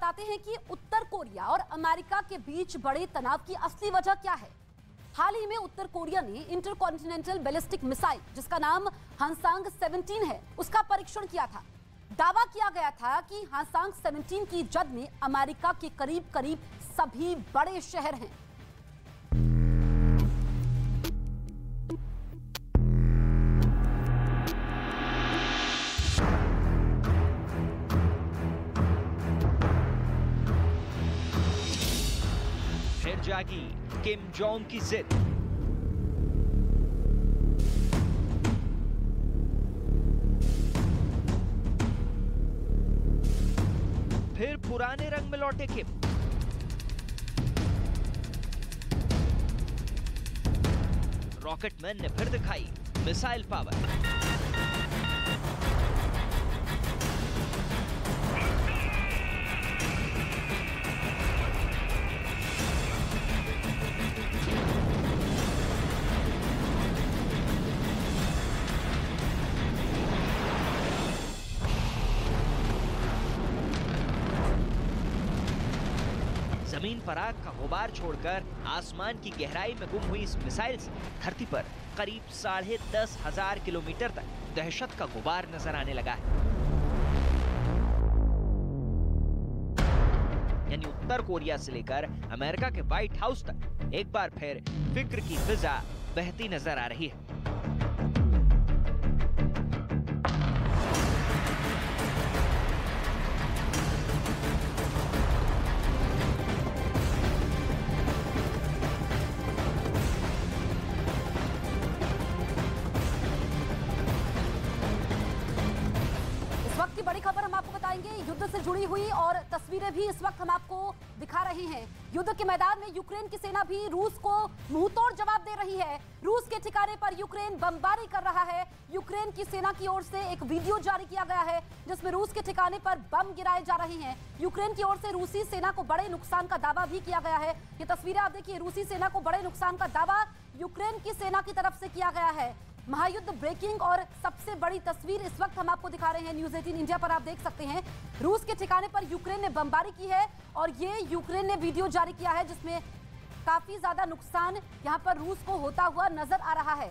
बताते हैं कि उत्तर कोरिया और अमेरिका के बीच बड़े तनाव की असली वजह क्या है। हाल ही में उत्तर कोरिया ने इंटरकॉन्टिनेंटल बैलिस्टिक मिसाइल, जिसका नाम हानसांग 17 है, उसका परीक्षण किया था। दावा किया गया था कि हानसांग 17 की जद में अमेरिका के करीब करीब सभी बड़े शहर हैं। फिर जागी किम जोंग की जिद। फिर पुराने रंग में लौटे किम। रॉकेटमैन ने फिर दिखाई मिसाइल पावर। जमीन पर आग का गुबार छोड़कर आसमान की गहराई में गुम हुई इस मिसाइल से धरती पर करीब 10,500 किलोमीटर तक दहशत का गुबार नजर आने लगा है। यानी उत्तर कोरिया से लेकर अमेरिका के व्हाइट हाउस तक एक बार फिर फिक्र की फिजा बहती नजर आ रही है। बड़ी खबर हम आपको बताएंगे, युद्ध से जुड़ी हुई और तस्वीरें भी इस वक्त हम आपको दिखा रहे हैं। युद्ध के मैदान में यूक्रेन की सेना भी रूस को मुंहतोड़ जवाब दे रही है। रूस के ठिकाने पर यूक्रेन बमबारी कर रहा है। यूक्रेन की सेना की ओर से एक वीडियो जारी किया गया है जिसमें रूस के ठिकाने पर बम गिराए जा रहे हैं। यूक्रेन की ओर से रूसी सेना को बड़े नुकसान का दावा भी किया गया है। ये तस्वीरें आप देखिए, रूसी सेना को बड़े नुकसान का दावा यूक्रेन की सेना की तरफ से किया गया है। महायुद्ध ब्रेकिंग और सबसे बड़ी तस्वीर इस वक्त हम आपको दिखा रहे हैं। न्यूज़ 18 इंडिया पर आप देख सकते हैं, रूस के ठिकाने पर यूक्रेन ने बमबारी की है और ये यूक्रेन ने वीडियो जारी किया है जिसमें काफी ज्यादा नुकसान यहां पर रूस को होता हुआ नजर आ रहा है।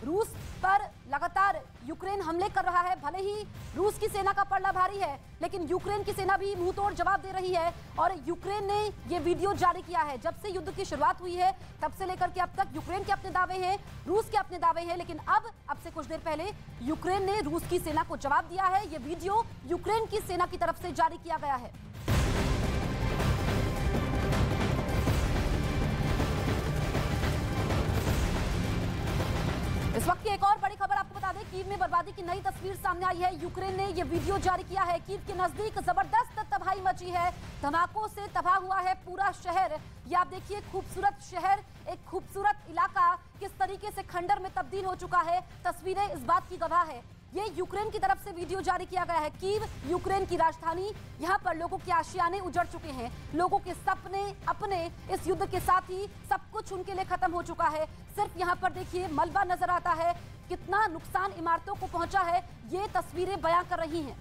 रूस पर लगातार यूक्रेन हमले कर रहा है। भले ही रूस की सेना का पलड़ा भारी है, लेकिन यूक्रेन की सेना भी मुंहतोड़ जवाब दे रही है और यूक्रेन ने ये वीडियो जारी किया है। जब से युद्ध की शुरुआत हुई है तब से लेकर के अब तक यूक्रेन के अपने दावे हैं, रूस के अपने दावे हैं, लेकिन अब से कुछ देर पहले यूक्रेन ने रूस की सेना को जवाब दिया है। ये वीडियो यूक्रेन की सेना की तरफ से जारी किया गया है। इस वक्त की एक और बड़ी खबर आपको बता दें, कीव में बर्बादी की नई तस्वीर सामने आई है। यूक्रेन ने यह वीडियो जारी किया है। कीव के नजदीक जबरदस्त तबाही मची है। धमाकों से तबाह हुआ है पूरा शहर। ये आप देखिए, खूबसूरत शहर, एक खूबसूरत इलाका किस तरीके से खंडर में तब्दील हो चुका है। तस्वीरें इस बात की गवाह है। ये यूक्रेन की तरफ से वीडियो जारी किया गया है। कीव यूक्रेन की राजधानी, यहाँ पर लोगों के आशियाने उजड़ चुके हैं। लोगों के सपने अपने इस युद्ध के साथ ही सब कुछ उनके लिए खत्म हो चुका है। सिर्फ यहाँ पर देखिए मलबा नजर आता है। कितना नुकसान इमारतों को पहुंचा है ये तस्वीरें बयां कर रही हैं।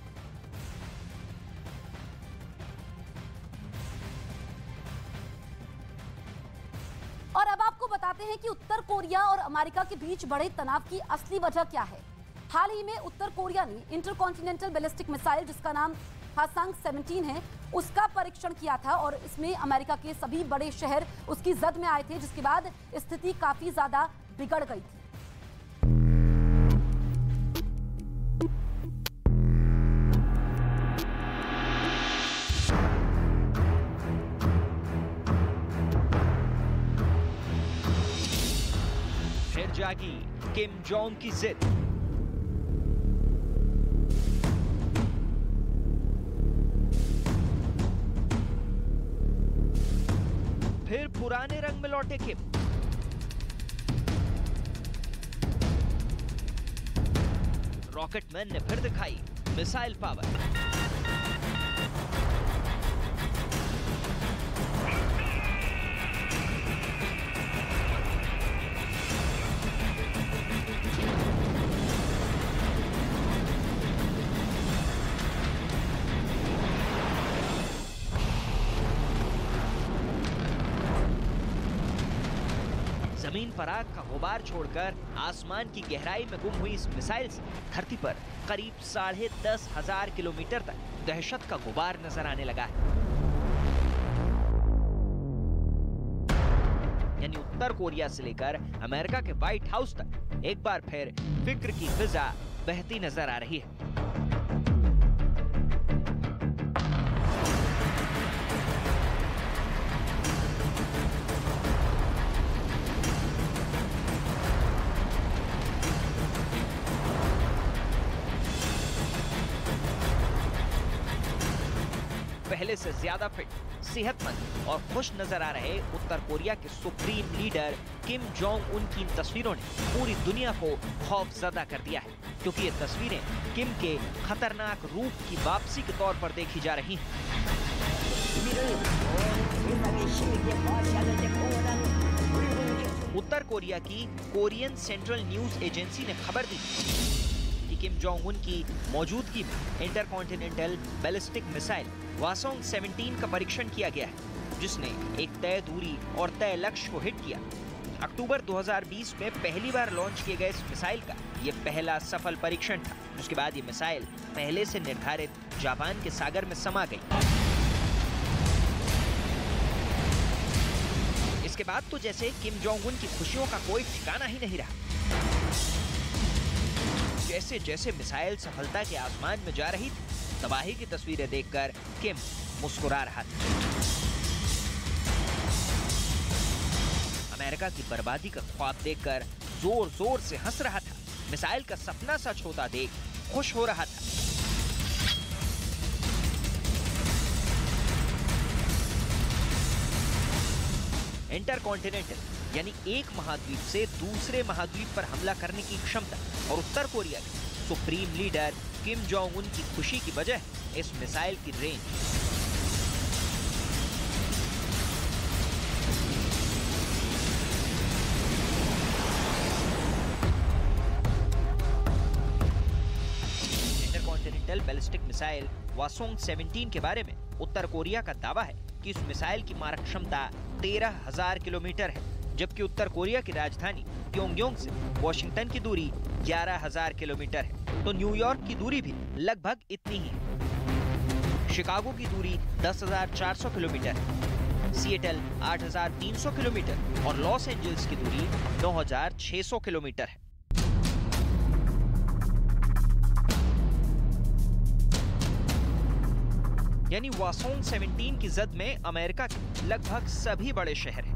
और अब आपको बताते हैं कि उत्तर कोरिया और अमेरिका के बीच बड़े तनाव की असली वजह क्या है। हाल ही में उत्तर कोरिया ने इंटरकॉन्टिनेंटल बैलिस्टिक मिसाइल, जिसका नाम हानसांग 17 है, उसका परीक्षण किया था और इसमें अमेरिका के सभी बड़े शहर उसकी जद में आए थे, जिसके बाद स्थिति काफी ज्यादा बिगड़ गई थी। फिर जागी किम जोंग की जिद। फिर पुराने रंग में लौटे किम। रॉकेटमैन ने फिर दिखाई मिसाइल पावर। जमीन पर आग का गुबार छोड़कर आसमान की गहराई में गुम हुई इस मिसाइल से धरती पर करीब 10,500 किलोमीटर तक दहशत का गुबार नजर आने लगा है। यानी उत्तर कोरिया से लेकर अमेरिका के व्हाइट हाउस तक एक बार फिर फिक्र की फिजा बहती नजर आ रही है। पहले से ज्यादा फिट, सेहतमंद और खुश नजर आ रहे उत्तर कोरिया के supreme leader Kim Jong Un की इन तस्वीरों ने पूरी दुनिया को खौफजदा कर दिया है, क्योंकि ये तस्वीरें किम के खतरनाक रूप की वापसी के तौर पर देखी जा रही हैं। उत्तर कोरिया की कोरियन सेंट्रल न्यूज एजेंसी ने खबर दी कि किम जोंग उन की मौजूदगी में इंटरकॉन्टिनेंटल बैलिस्टिक मिसाइल वासोंग 17 का परीक्षण किया गया है, जिसने एक तय दूरी और तय लक्ष्य को हिट किया। अक्टूबर 2020 में पहली बार लॉन्च किए गए इस मिसाइल का ये पहला सफल परीक्षण था, जिसके बाद ये मिसाइल पहले से निर्धारित जापान के सागर में समा गई। इसके बाद तो जैसे किम जोंग उन की खुशियों का कोई ठिकाना ही नहीं रहा। जैसे जैसे मिसाइल सफलता के आसमान में जा रही थी, तबाही की तस्वीरें देखकर किम मुस्कुरा रहा था। अमेरिका की बर्बादी का ख्वाब देखकर जोर जोर से हंस रहा था। मिसाइल का सपना सच होता देख खुश हो रहा था। इंटरकॉन्टिनेंटल यानी एक महाद्वीप से दूसरे महाद्वीप पर हमला करने की क्षमता और उत्तर कोरिया के supreme leader Kim Jong Un की खुशी की वजह इस मिसाइल की रेंज। इंटरकॉन्टिनेंटल बैलिस्टिक मिसाइल वासोंग 17 के बारे में उत्तर कोरिया का दावा है कि इस मिसाइल की मारक क्षमता 13,000 किलोमीटर है, जबकि उत्तर कोरिया की राजधानी प्योंगयांग से वॉशिंगटन की दूरी 11,000 किलोमीटर है, तो न्यूयॉर्क की दूरी भी लगभग इतनी ही है। शिकागो की दूरी 10,400 किलोमीटर है, सिएटल 8,300 किलोमीटर और लॉस एंजल्स की दूरी 9,600 किलोमीटर है। यानी वासोंग 17 की जद में अमेरिका के लगभग सभी बड़े शहर हैं।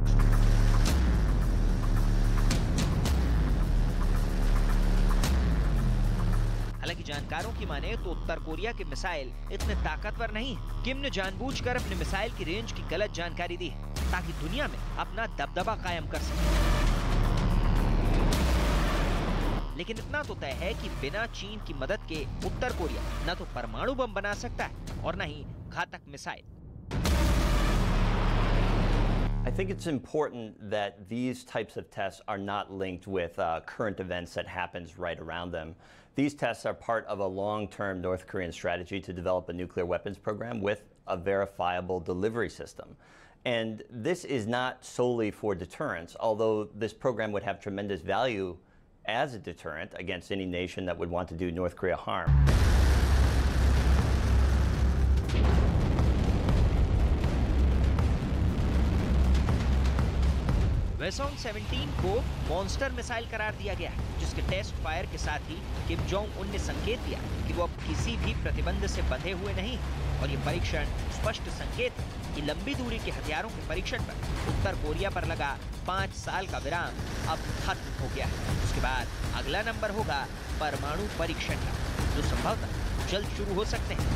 हालांकि जानकारों की माने तो उत्तर कोरिया के मिसाइल इतने ताकतवर नहीं है। किम ने जानबूझकर अपने मिसाइल की रेंज की गलत जानकारी दी है, ताकि दुनिया में अपना दबदबा कायम कर सके। लेकिन इतना तो तय है कि बिना चीन की मदद के उत्तर कोरिया न तो परमाणु बम बना सकता है और न ही घातक missile. I think it's important that these types of tests are not linked with current events that happens right around them. These tests are part of a long-term North Korean strategy to develop a nuclear weapons program with a verifiable delivery system. And this is not solely for deterrence, although this program would have tremendous value as a deterrent against any nation that would want to do North Korea harm. वासोंग 17 को monster missile करार दिया गया है, जिसके test fire के साथ ही Kim Jong Un ने संकेत दिया कि वो अब किसी भी प्रतिबंध से बंधे हुए नहीं, और ये परीक्षण स्पष्ट संकेत है कि लंबी दूरी के हथियारों के परीक्षण पर उत्तर कोरिया पर लगा 5 साल का विराम अब खत्म हो गया है। उसके बाद अगला नंबर होगा परमाणु परीक्षण का, जो संभवतः जल्द शुरू हो सकते हैं।